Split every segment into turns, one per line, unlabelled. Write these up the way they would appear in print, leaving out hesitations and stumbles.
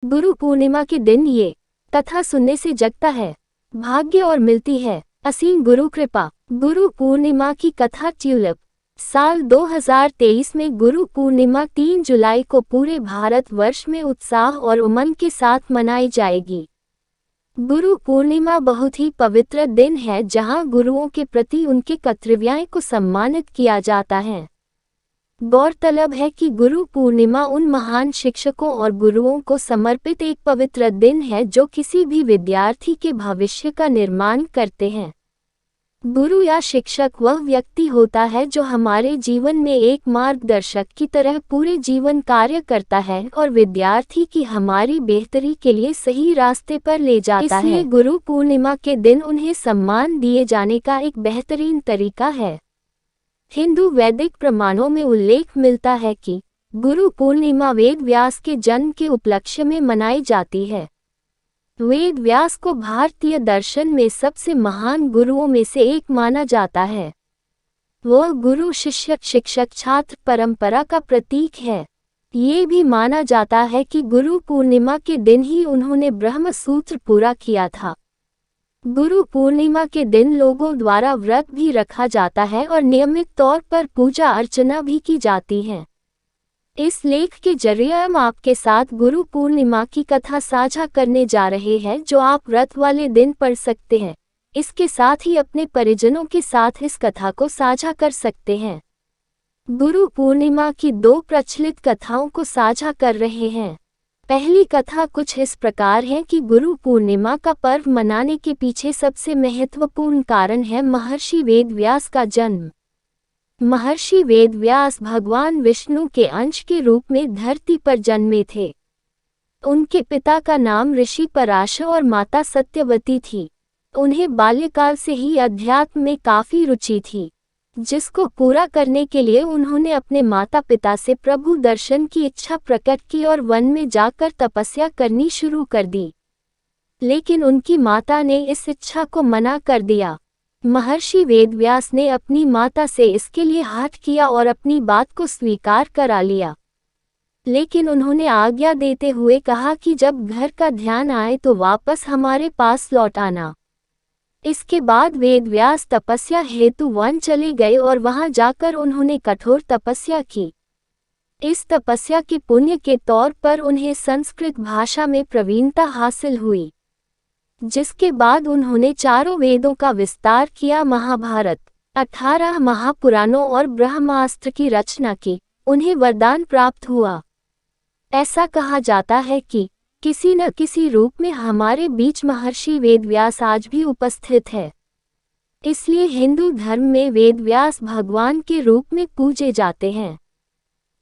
गुरु पूर्णिमा के दिन ये कथा सुनने से जगता है भाग्य और मिलती है असीम गुरु कृपा। गुरु पूर्णिमा की कथा ट्यूलिप। साल 2023 में गुरु पूर्णिमा 3 जुलाई को पूरे भारतवर्ष में उत्साह और उमंग के साथ मनाई जाएगी। गुरु पूर्णिमा बहुत ही पवित्र दिन है जहां गुरुओं के प्रति उनके कर्तव्यों को सम्मानित किया जाता है। गौरतलब है कि गुरु पूर्णिमा उन महान शिक्षकों और गुरुओं को समर्पित एक पवित्र दिन है जो किसी भी विद्यार्थी के भविष्य का निर्माण करते हैं। गुरु या शिक्षक वह व्यक्ति होता है जो हमारे जीवन में एक मार्गदर्शक की तरह पूरे जीवन कार्य करता है और विद्यार्थी की हमारी बेहतरी के लिए सही रास्ते पर ले जाता है। इसलिए गुरु पूर्णिमा के दिन उन्हें सम्मान दिए जाने का एक बेहतरीन तरीका है। हिंदू वैदिक प्रमाणों में उल्लेख मिलता है कि गुरु पूर्णिमा वेद व्यास के जन्म के उपलक्ष्य में मनाई जाती है। वेद व्यास को भारतीय दर्शन में सबसे महान गुरुओं में से एक माना जाता है। वह गुरु शिष्य शिक्षक छात्र परंपरा का प्रतीक है। ये भी माना जाता है कि गुरु पूर्णिमा के दिन ही उन्होंने ब्रह्म सूत्र पूरा किया था। गुरु पूर्णिमा के दिन लोगों द्वारा व्रत भी रखा जाता है और नियमित तौर पर पूजा अर्चना भी की जाती है। इस लेख के जरिए हम आपके साथ गुरु पूर्णिमा की कथा साझा करने जा रहे हैं जो आप व्रत वाले दिन पढ़ सकते हैं। इसके साथ ही अपने परिजनों के साथ इस कथा को साझा कर सकते हैं। गुरु पूर्णिमा की 2 प्रचलित कथाओं को साझा कर रहे हैं। पहली कथा कुछ इस प्रकार है कि गुरु पूर्णिमा का पर्व मनाने के पीछे सबसे महत्वपूर्ण कारण है महर्षि वेदव्यास का जन्म। महर्षि वेदव्यास भगवान विष्णु के अंश के रूप में धरती पर जन्मे थे। उनके पिता का नाम ऋषि पराशर और माता सत्यवती थी। उन्हें बाल्यकाल से ही अध्यात्म में काफी रुचि थी, जिसको पूरा करने के लिए उन्होंने अपने माता पिता से प्रभु दर्शन की इच्छा प्रकट की और वन में जाकर तपस्या करनी शुरू कर दी। लेकिन उनकी माता ने इस इच्छा को मना कर दिया। महर्षि वेदव्यास ने अपनी माता से इसके लिए हठ किया और अपनी बात को स्वीकार करा लिया। लेकिन उन्होंने आज्ञा देते हुए कहा कि जब घर का ध्यान आए तो वापस हमारे पास लौट आना। इसके बाद वेदव्यास तपस्या हेतु वन चले गए और वहां जाकर उन्होंने कठोर तपस्या की। इस तपस्या के पुण्य के तौर पर उन्हें संस्कृत भाषा में प्रवीणता हासिल हुई, जिसके बाद उन्होंने 4 वेदों का विस्तार किया, महाभारत, 18 महापुराणों और ब्रह्मास्त्र की रचना की। उन्हें वरदान प्राप्त हुआ। ऐसा कहा जाता है कि किसी न किसी रूप में हमारे बीच महर्षि वेदव्यास आज भी उपस्थित है। इसलिए हिंदू धर्म में वेदव्यास भगवान के रूप में पूजे जाते हैं।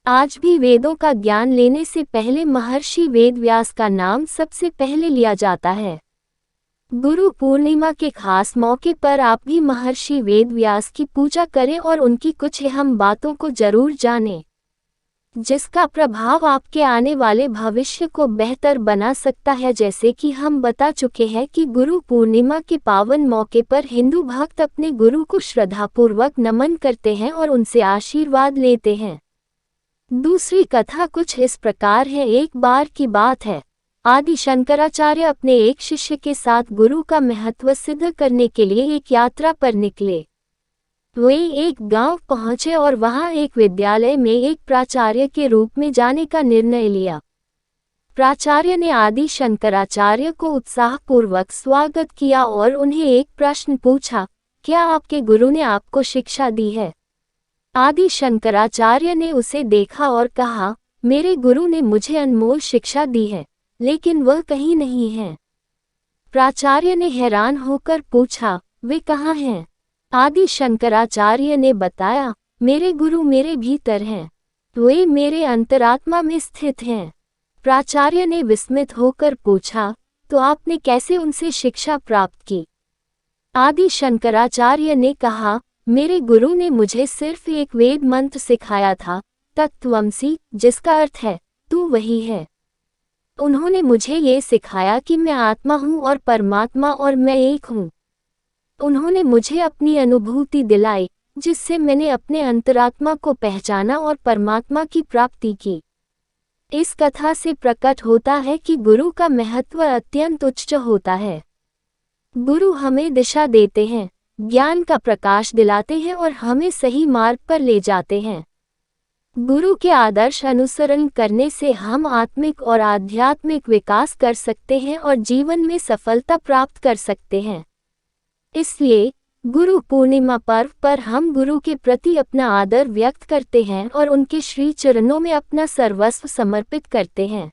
आज भी वेदों का ज्ञान लेने से पहले महर्षि वेदव्यास का नाम सबसे पहले लिया जाता है। गुरु पूर्णिमा के खास मौके पर आप भी महर्षि वेदव्यास की पूजा करें और उनकी कुछ अहम बातों को जरूर जानें, जिसका प्रभाव आपके आने वाले भविष्य को बेहतर बना सकता है। जैसे कि हम बता चुके हैं कि गुरु पूर्णिमा के पावन मौके पर हिंदू भक्त अपने गुरु को श्रद्धापूर्वक नमन करते हैं और उनसे आशीर्वाद लेते हैं। दूसरी कथा कुछ इस प्रकार है। एक बार की बात है, आदि शंकराचार्य अपने एक शिष्य के साथ गुरु का महत्व सिद्ध करने के लिए एक यात्रा पर निकले। वे एक गांव पहुंचे और वहां एक विद्यालय में एक प्राचार्य के रूप में जाने का निर्णय लिया। प्राचार्य ने आदि शंकराचार्य को उत्साहपूर्वक स्वागत किया और उन्हें एक प्रश्न पूछा, क्या आपके गुरु ने आपको शिक्षा दी है? आदि शंकराचार्य ने उसे देखा और कहा, मेरे गुरु ने मुझे अनमोल शिक्षा दी है, लेकिन वह कहीं नहीं है। प्राचार्य ने हैरान होकर पूछा, वे कहाँ हैं? आदि शंकराचार्य ने बताया, मेरे गुरु मेरे भीतर हैं, वे मेरे अंतरात्मा में स्थित हैं। प्राचार्य ने विस्मित होकर पूछा, तो आपने कैसे उनसे शिक्षा प्राप्त की? आदि शंकराचार्य ने कहा, मेरे गुरु ने मुझे सिर्फ एक वेद मंत्र सिखाया था, तत्त्वमसि, जिसका अर्थ है तू वही है। उन्होंने मुझे ये सिखाया कि मैं आत्मा हूँ और परमात्मा और मैं एक हूँ। उन्होंने मुझे अपनी अनुभूति दिलाई, जिससे मैंने अपने अंतरात्मा को पहचाना और परमात्मा की प्राप्ति की। इस कथा से प्रकट होता है कि गुरु का महत्व अत्यंत उच्च होता है। गुरु हमें दिशा देते हैं, ज्ञान का प्रकाश दिलाते हैं और हमें सही मार्ग पर ले जाते हैं। गुरु के आदर्श अनुसरण करने से हम आत्मिक और आध्यात्मिक विकास कर सकते हैं और जीवन में सफलता प्राप्त कर सकते हैं। इसलिए गुरु पूर्णिमा पर्व पर हम गुरु के प्रति अपना आदर व्यक्त करते हैं और उनके श्री चरणों में अपना सर्वस्व समर्पित करते हैं।